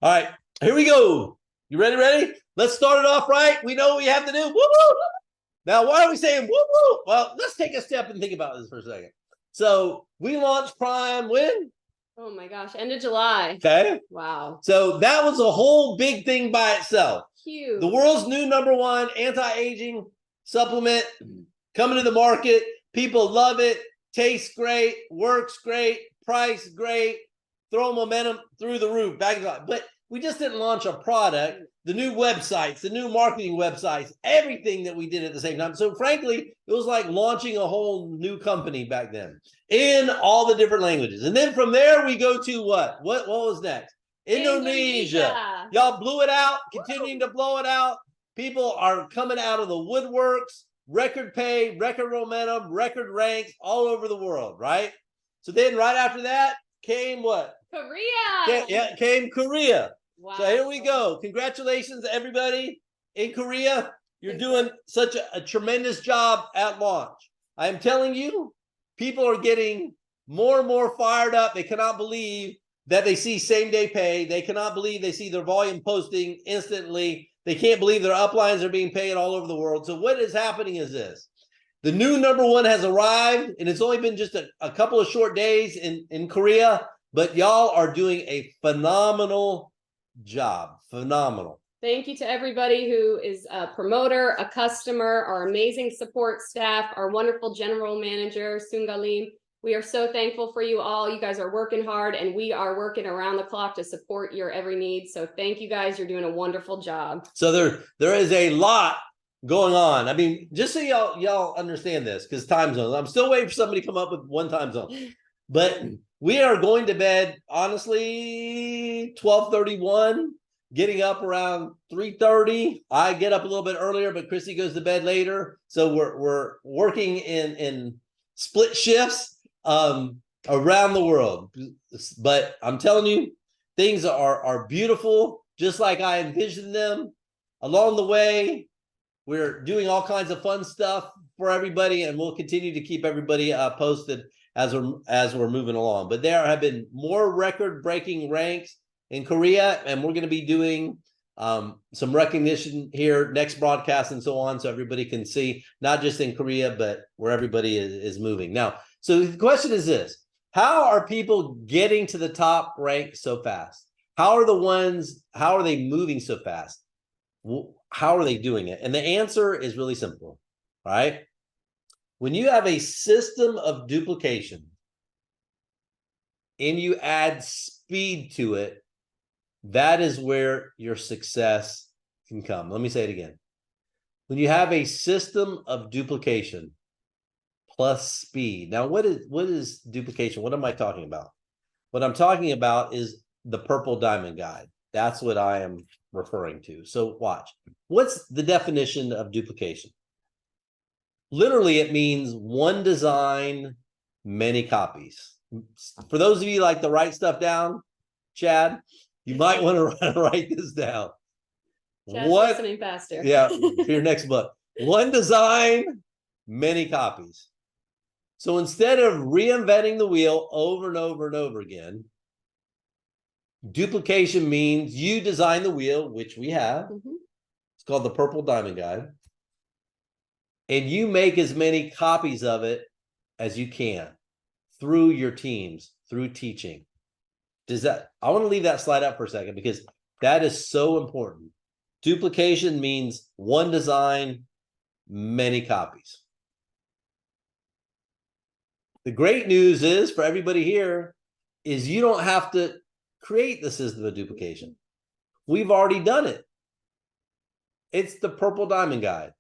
All right, here we go. You ready? Let's start it off right. We know what we have to do. Woo-woo! Now, why are we saying woo-woo? Well, let's take a step and think about this for a second. So we launched Prime when? Oh my gosh, end of July. Okay. Wow. So that was a whole big thing by itself. Huge. The world's new #1 anti-aging supplement coming to the market. People love it. Tastes great. Works great. Price great. Throw momentum through the roof. But we just didn't launch a product. The new websites, the new marketing websites, everything that we did at the same time. So frankly, it was like launching a whole new company back then in all the different languages. And then from there, we go to what? What was next? Indonesia. Y'all blew it out, continuing to blow it out. People are coming out of the woodworks, record pay, record momentum, record ranks all over the world, right? So then right after that came what? Korea. Came Korea. Wow. So here we go. Congratulations, everybody in Korea. You're doing such a tremendous job at launch. I am telling you, people are getting more and more fired up. They cannot believe that they see same-day pay. They cannot believe they see their volume posting instantly. They can't believe their uplines are being paid all over the world. So what is happening is this. The new #1 has arrived, and it's only been just a couple of short days in Korea, but y'all are doing a phenomenal job. Phenomenal. Thank you to everybody who is a promoter, a customer, our amazing support staff, our wonderful general manager, Sungalim. We are so thankful for you all. You guys are working hard, and we are working around the clock to support your every need. So thank you guys. You're doing a wonderful job. So there is a lot going on. I mean, just so y'all understand this, because time zones. I'm still waiting for somebody to come up with one time zone. But we are going to bed, honestly, 12:31, getting up around 3:30. I get up a little bit earlier, but Chrissy goes to bed later. So we're working in split shifts around the world. But I'm telling you, things are beautiful, just like I envisioned them. Along the way, we're doing all kinds of fun stuff for everybody, and we'll continue to keep everybody posted as we're moving along. But there have been more record-breaking ranks in Korea, and we're going to be doing some recognition here, next broadcast and so on, so everybody can see, not just in Korea, but where everybody is moving. Now, so the question is this: how are people getting to the top rank so fast? How are they moving so fast? How are they doing it? And the answer is really simple, right? When you have a system of duplication and you add speed to it, that is where your success can come. Let me say it again. When you have a system of duplication plus speed. Now, what is duplication? What am I talking about? What I'm talking about is the purple diamond guide. That's what I am referring to. So watch. What's the definition of duplication? Literally, it means one design, many copies. For those of you like to write stuff down, Chad, you might want to write this down. Chad's listening faster. Yeah, for your next book. One design, many copies. So instead of reinventing the wheel over and over and over again, duplication means you design the wheel, which we have. It's called the Purple Diamond Guide. And you make as many copies of it as you can through your teams, through teaching. I want to leave that slide up for a second, because that is so important. Duplication means one design, many copies. The great news is for everybody here is you don't have to create the system of duplication. We've already done it. It's the Purple Diamond Guide,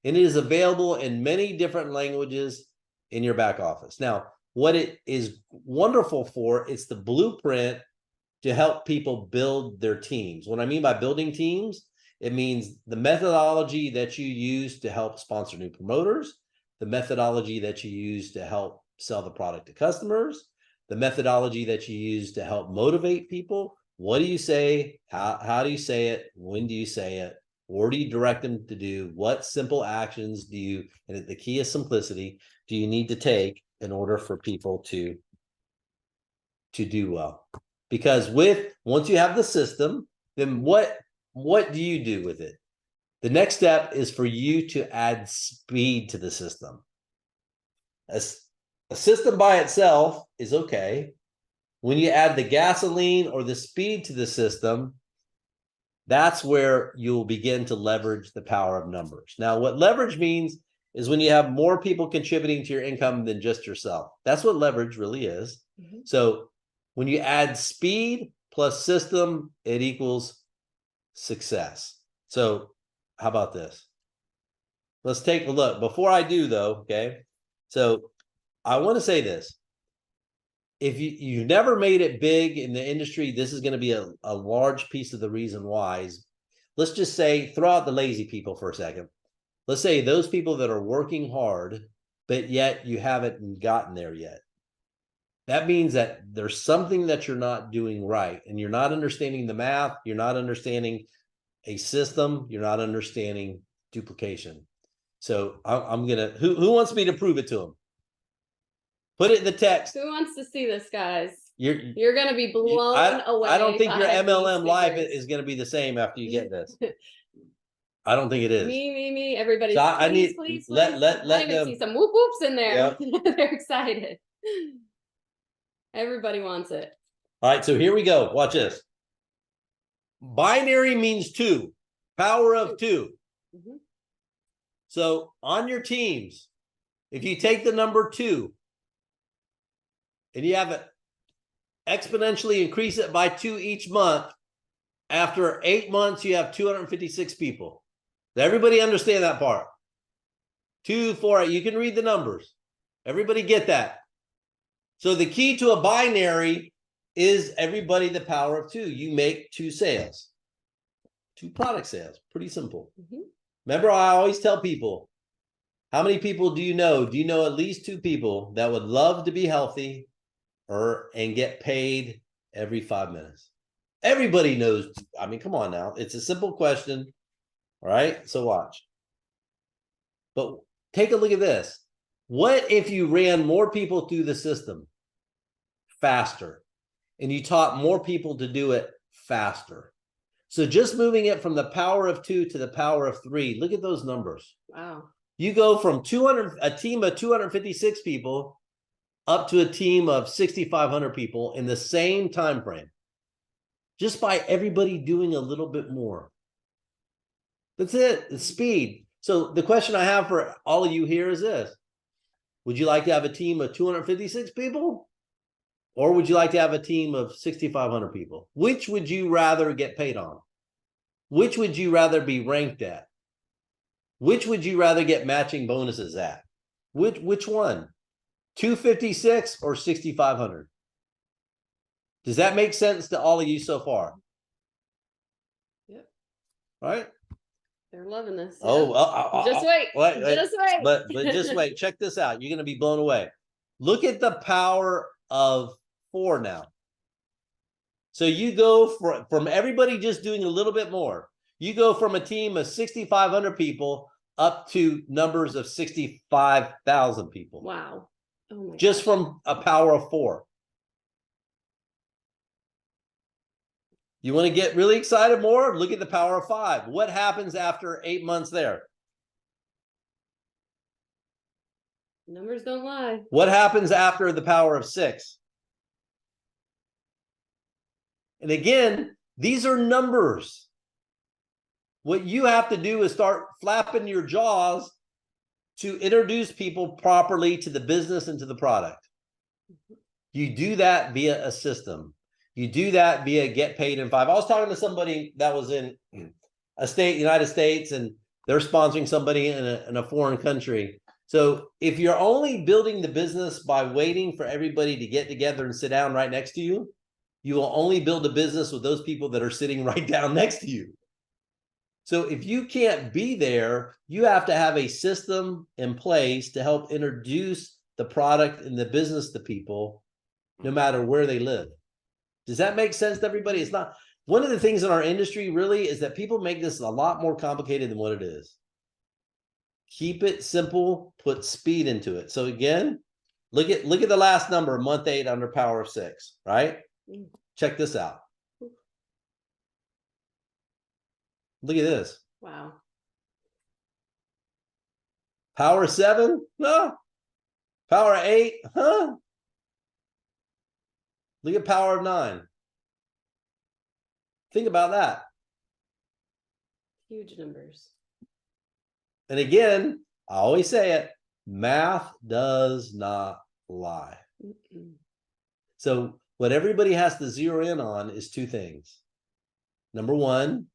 and it is available in many different languages in your back office. Now, what it is wonderful for, it's the blueprint to help people build their teams. What I mean by building teams, it means the methodology that you use to help sponsor new promoters, the methodology that you use to help sell the product to customers, the methodology that you use to help motivate people. What do you say? How do you say it? When do you say it? What do you direct them to do? What simple actions do you, and the key is simplicity, do you need to take in order for people to do well? Because once you have the system, then what do you do with it? The next step is for you to add speed to the system. A system by itself is okay. When you add the gasoline or the speed to the system, that's where you'll begin to leverage the power of numbers. Now, what leverage means is when you have more people contributing to your income than just yourself. That's what leverage really is. Mm-hmm. So when you add speed plus system, it equals success. So how about this? Let's take a look. Before I do, though, okay? So I want to say this. If you've never made it big in the industry, this is going to be a large piece of the reason why. Is, let's just say, throw out the lazy people for a second. Let's say those people that are working hard, but yet you haven't gotten there yet. That means that there's something that you're not doing right, and you're not understanding the math, you're not understanding a system, you're not understanding duplication. So I'm going to, who wants me to prove it to them? Put it in the text. Who wants to see this, guys? You're going to be blown away. I don't think your MLM life is going to be the same after you get this. I don't think it is. Me. Everybody, so please. Let I even them see some whoop whoops in there. Yep. They're excited. Everybody wants it. All right, so here we go. Watch this. Binary means 2. Power of 2. Mm-hmm. So on your teams, if you take the number 2 and you have it exponentially increase it by 2 each month, after 8 months, you have 256 people. Does everybody understand that part? 2, 4, 8. You can read the numbers. Everybody get that? So the key to a binary is everybody the power of 2. You make 2 sales, 2 product sales. Pretty simple. Mm-hmm. Remember, I always tell people, how many people do you know? Do you know at least 2 people that would love to be healthy and get paid every 5 minutes? Everybody knows. I mean, come on now. It's a simple question. All right. So watch. But take a look at this. What if you ran more people through the system faster and you taught more people to do it faster? So just moving it from the power of 2 to the power of 3. Look at those numbers. Wow. You go from a team of 256 people up to a team of 6,500 people in the same time frame. Just by everybody doing a little bit more. That's it. It's speed. So the question I have for all of you here is this. Would you like to have a team of 256 people? Or would you like to have a team of 6,500 people? Which would you rather get paid on? Which would you rather be ranked at? Which would you rather get matching bonuses at? Which one? 256 or 6,500? Does that make sense to all of you so far? Yep. Right? They're loving this. Yeah. Oh, just wait. Just wait. But just wait. Check this out. You're going to be blown away. Look at the power of 4 now. So you go from everybody just doing a little bit more. You go from a team of 6,500 people up to numbers of 65,000 people. Wow. Oh my just gosh. From a power of 4. You want to get really excited more? Look at the power of 5. What happens after 8 months there? Numbers don't lie. What happens after the power of 6? And again, these are numbers. What you have to do is start flapping your jaws to introduce people properly to the business and to the product. You do that via a system. You do that via get paid in 5. I was talking to somebody that was in a state, United States, and they're sponsoring somebody in a foreign country. So if you're only building the business by waiting for everybody to get together and sit down right next to you, you will only build a business with those people that are sitting right down next to you. So if you can't be there, you have to have a system in place to help introduce the product and the business to people, no matter where they live. Does that make sense to everybody? It's not. One of the things in our industry really is that people make this a lot more complicated than what it is. Keep it simple, put speed into it. So again, look at the last number, month 8 under power of 6, right? Check this out. Look at this. Wow. Power 7? No. Power 8? Huh? Look at power of 9. Think about that. Huge numbers. And again, I always say it, math does not lie. Mm-mm. So what everybody has to zero in on is two things. Number one,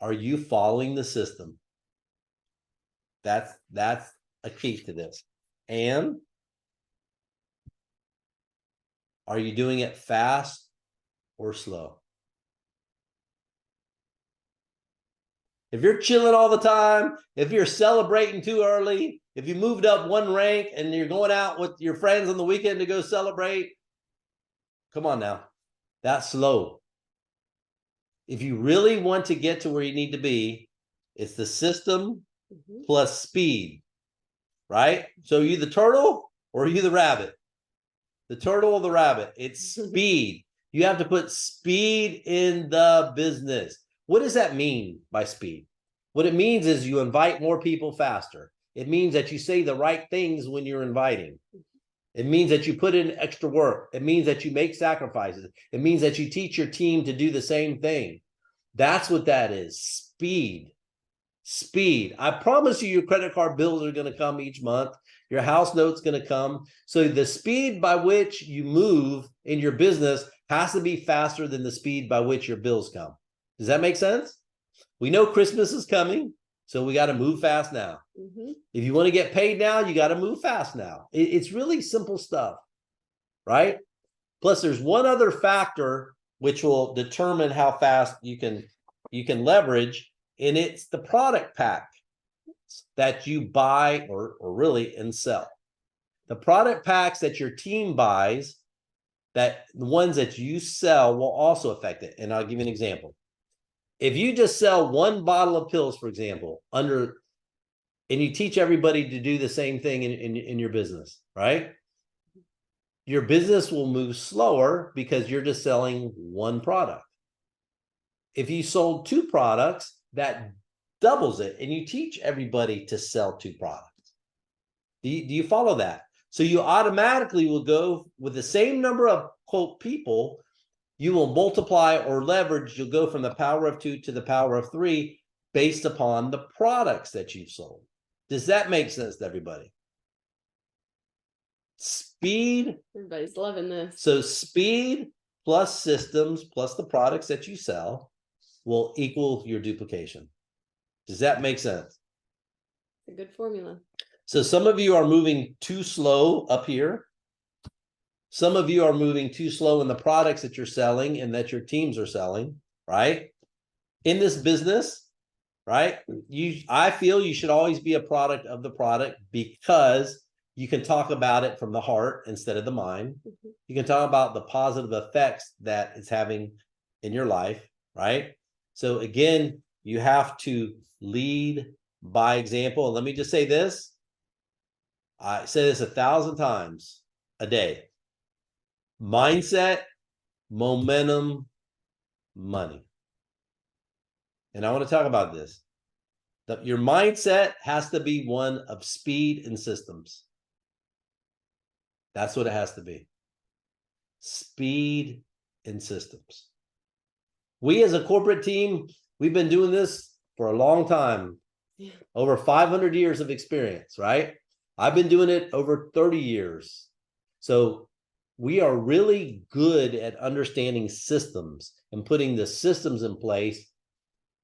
are you following the system? That's a key to this. And are you doing it fast or slow? If you're chilling all the time, if you're celebrating too early, if you moved up one rank and you're going out with your friends on the weekend to go celebrate, come on now, that's slow. If you really want to get to where you need to be, it's the system plus speed, right? So are you the turtle or are you the rabbit? The turtle or the rabbit? It's speed. You have to put speed in the business. What does that mean by speed? What it means is you invite more people faster. It means that you say the right things when you're inviting. It means that you put in extra work. It means that you make sacrifices. It means that you teach your team to do the same thing. That's what that is. Speed. Speed. I promise you your credit card bills are going to come each month. Your house note's going to come. So the speed by which you move in your business has to be faster than the speed by which your bills come. Does that make sense? We know Christmas is coming, so we got to move fast now. If you want to get paid now, you got to move fast now. It's really simple stuff, right? Plus, there's one other factor which will determine how fast you can leverage, and it's the product pack that you buy or really and sell. The product packs that your team buys, that the ones that you sell will also affect it. And I'll give you an example. If you just sell one bottle of pills, for example, and you teach everybody to do the same thing in your business, right? Your business will move slower because you're just selling one product. If you sold two products, that doubles it, and you teach everybody to sell two products. Do you follow that? So you automatically will go with the same number of, quote, people, you will multiply or leverage, you'll go from the power of 2 to the power of 3 based upon the products that you've sold. Does that make sense to everybody? Speed. Everybody's loving this. So speed plus systems plus the products that you sell will equal your duplication. Does that make sense? It's a good formula. So some of you are moving too slow up here. Some of you are moving too slow in the products that you're selling and that your teams are selling, right? In this business, right? I feel you should always be a product of the product because you can talk about it from the heart instead of the mind. You can talk about the positive effects that it's having in your life, right? So again, you have to lead by example. And let me just say this. I say this 1,000 times a day. Mindset, momentum, money. And I want to talk about this. Your mindset has to be one of speed and systems. That's what it has to be. Speed and systems. We as a corporate team, we've been doing this for a long time. Over 500 years of experience, right? I've been doing it over 30 years. So we are really good at understanding systems and putting the systems in place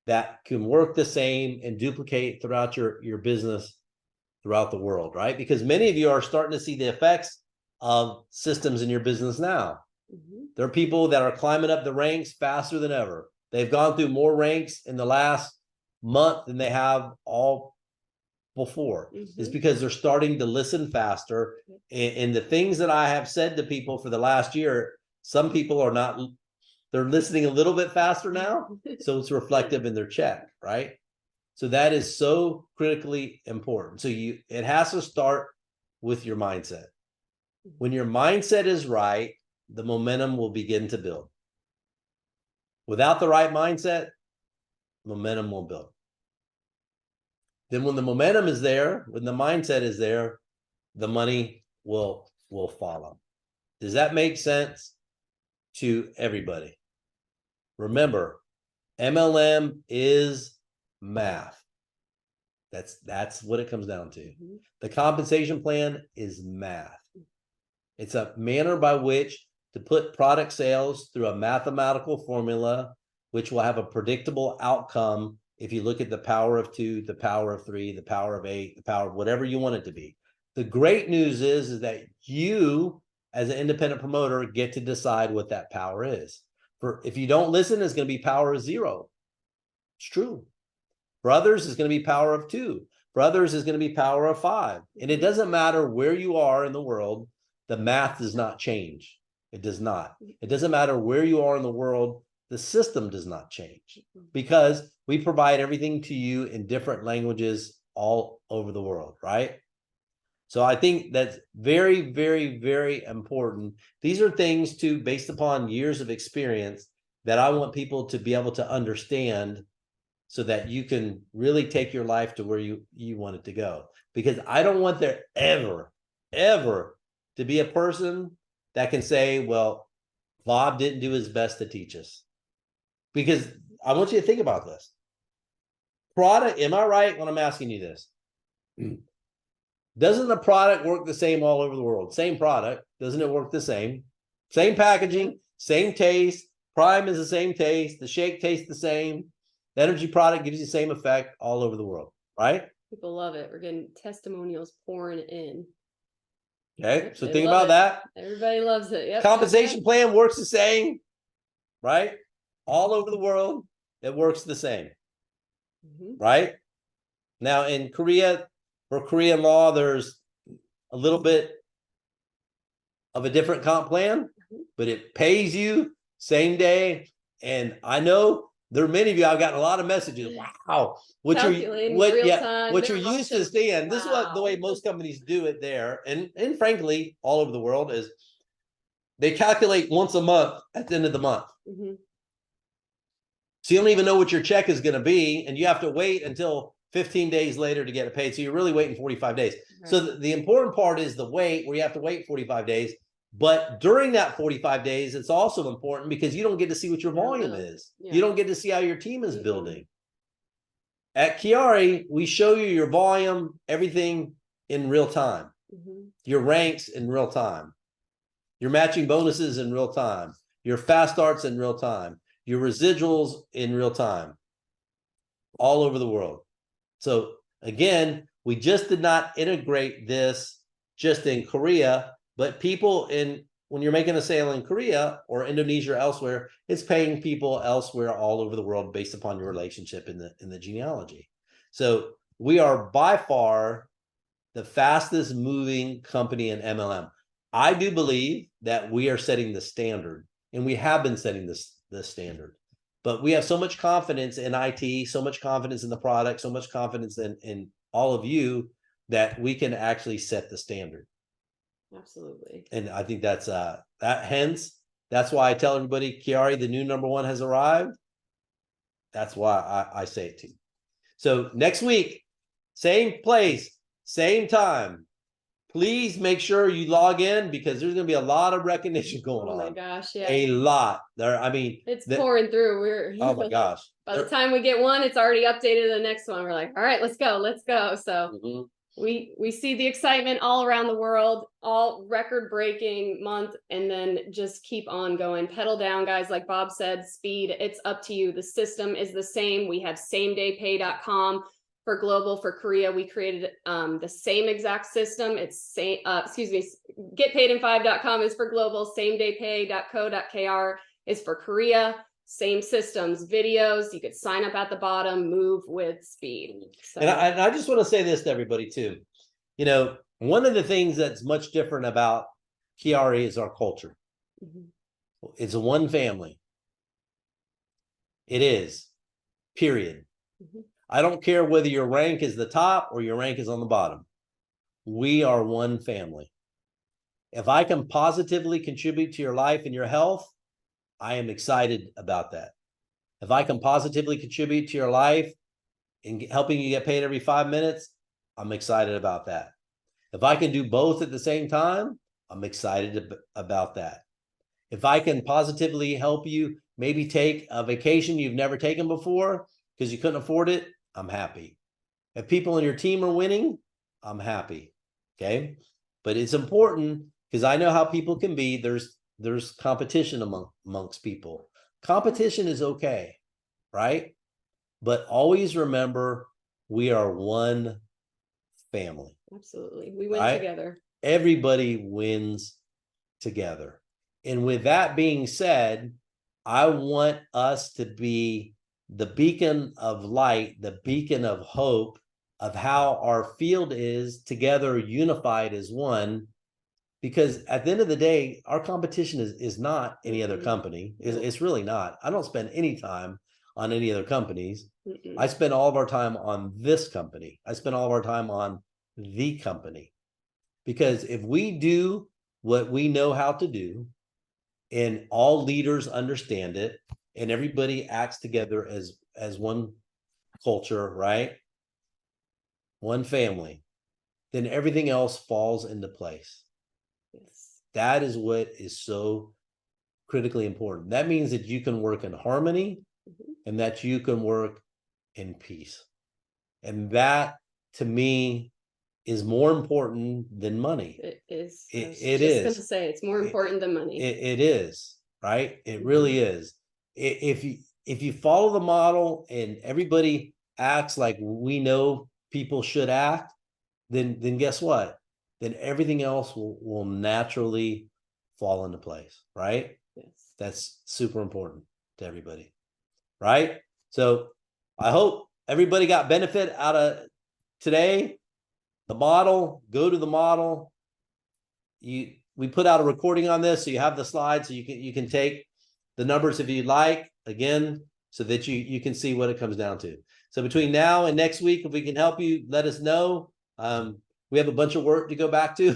that can work the same and duplicate throughout your business throughout the world, right? Because many of you are starting to see the effects of systems in your business now. There are people that are climbing up the ranks faster than ever. They've gone through more ranks in the last month than they have all before. It's because they're starting to listen faster. And the things that I have said to people for the last year, some people are not, they're listening a little bit faster now. So it's reflective in their check, right? So that is so critically important. So it has to start with your mindset. When your mindset is right, the momentum will begin to build. Without the right mindset, momentum will build. Then when the momentum is there, when the mindset is there, the money will follow. Does that make sense to everybody? Remember, MLM is math. That's what it comes down to. Mm-hmm. The compensation plan is math. It's a manner by which to put product sales through a mathematical formula, which will have a predictable outcome if you look at the power of 2, the power of 3, the power of 8, the power of whatever you want it to be. The great news is that you, as an independent promoter, get to decide what that power is. If you don't listen, it's going to be power of 0. It's true. For others, it's going to be power of 2. For others, it's going to be power of 5. And it doesn't matter where you are in the world, the math does not change. It does not. It doesn't matter where you are in the world, the system does not change, because we provide everything to you in different languages all over the world, right? So I think that's very, very, very important. These are things too, based upon years of experience, that I want people to be able to understand so that you can really take your life to where you want it to go. Because I don't want there ever to be a person that can say, well, Bob didn't do his best to teach us. Because I want you to think about this. Product, am I right when I'm asking you this? Doesn't the product work the same all over the world? Same product, doesn't it work the same? Same packaging, same taste. Prime is the same taste. The shake tastes the same. The energy product gives you the same effect all over the world, right? People love it. We're getting testimonials pouring in. Okay, so think about that. Everybody loves it. Yep. Compensation plan works the same, right? All over the world, it works the same, right? Now in Korea, for Korean law, there's a little bit of a different comp plan, but it pays you same day. And I know there are many of you, I've gotten a lot of messages. Wow, what you're used to seeing. Wow. This is what the way most companies do it there, and frankly, all over the world, is they calculate once a month at the end of the month. So you don't even know what your check is going to be, and you have to wait until 15 days later to get it paid. So you're really waiting 45 days. Right. So the important part is the wait, where you have to wait 45 days. But during that 45 days, it's also important because you don't get to see what your volume is. Yeah. You don't get to see how your team is building. At QuiAri, we show you your volume, everything in real time. Your ranks in real time. Your matching bonuses in real time. Your fast starts in real time. Your residuals in real time. All over the world. So again, we just did not integrate this just in Korea, but people when you're making a sale in Korea or Indonesia or elsewhere, it's paying people elsewhere all over the world based upon your relationship in the genealogy. So we are by far the fastest moving company in MLM. I do believe that we are setting the standard, and we have been setting the standard. But we have so much confidence in IT, so much confidence in the product, so much confidence in all of you that we can actually set the standard. Absolutely. And I think that's that's why I tell everybody, QuiAri, the new #1 has arrived. That's why I say it to you. So next week, same place, same time. Please make sure you log in, because there's going to be a lot of recognition going on. Oh my gosh, yeah. A lot. It's pouring through. Oh my gosh. By the time we get one, it's already updated to the next one. We're like, all right, let's go. So we see the excitement all around the world, all record-breaking month, and then just keep on going. Pedal down, guys. Like Bob said, speed, it's up to you. The system is the same. We have samedaypay.com. For global. For Korea, we created the same exact system. It's getpaidin5.com is for global. Samedaypay.co.kr is for Korea. Same systems, videos. You could sign up at the bottom, move with speed. So. And I just want to say this to everybody too. You know, one of the things that's much different about QuiAri is our culture. It's a one family. It is, period. I don't care whether your rank is the top or your rank is on the bottom. We are one family. If I can positively contribute to your life and your health, I am excited about that. If I can positively contribute to your life and helping you get paid every 5 minutes, I'm excited about that. If I can do both at the same time, I'm excited about that. If I can positively help you maybe take a vacation you've never taken before because you couldn't afford it, I'm happy. If people in your team are winning, I'm happy. Okay. But it's important because I know how people can be. There's competition amongst people. Competition is okay, right? But always remember, we are one family. Absolutely. We win together. Everybody wins together. And with that being said, I want us to be the beacon of light, the beacon of hope of how our field is together, unified as one. Because at the end of the day, our competition is not any other company. It's really not. I don't spend any time on any other companies. I spend all of our time on this company. I spend all of our time on the company. Because if we do what we know how to do, and all leaders understand it, and everybody acts together as one culture, right? One family, then everything else falls into place. Yes. That is what is so critically important. That means that you can work in harmony and that you can work in peace. And that, to me, is more important than money. It is. It is. Going to say it's more important than money. It is, right? It really is. If you follow the model and everybody acts like we know people should act, then guess what? Then everything else will naturally fall into place, right? Yes. That's super important to everybody, right? So I hope everybody got benefit out of today. The model, go to the model. We put out a recording on this, so you have the slides, so you can take the numbers if you like, again, so that you can see what it comes down to. So between now and next week, if we can help you, let us know. We have a bunch of work to go back to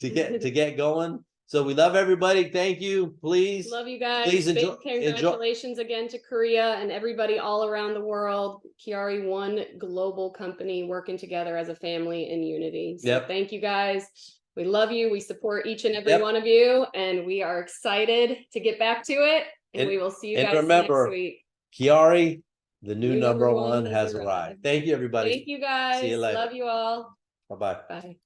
to get going. So we love everybody. Thank you. Please. Love you guys. Please enjoy. Congratulations again to Korea and everybody all around the world. QuiAri, one global company working together as a family in unity. So Thank you guys. We love you. We support each and every one of you, and we are excited to get back to it. And we will see you guys next week. QuiAri, the new number one has arrived. Thank you, everybody. Thank you guys. See you later. Love you all. Bye-bye. Bye.